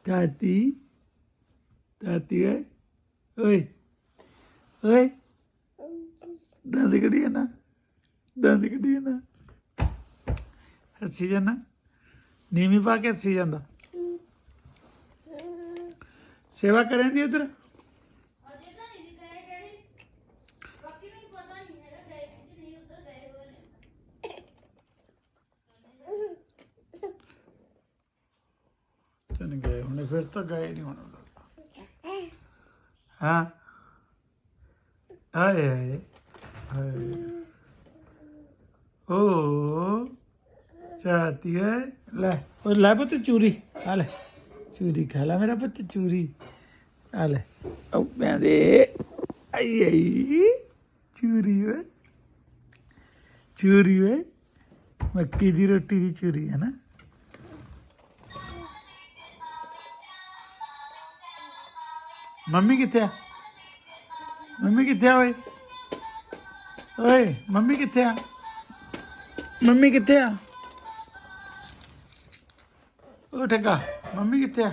ताती ताती है ओए ओए दंद कड़ी है ना दंद कड़ी है ना हसी जाना नीवी पा के हसी जाता सेवा करें दी उधर चल गए होने फिर तो गए नहीं होने हाँ हाय हाय हाय ओ चाहती है ले और ला पुत चूरी आ ले चूरी खा ला मेरा पुत चूरी आ ले ओ मैं दे आई आई चूरी है मक्की दी रोटी दी चूरी है ना मम्मी किथे आ मम्मी किथे आ ओए ओए मम्मी किथे आ मम्मी किथे आ ओ ठगा मम्मी किथे आ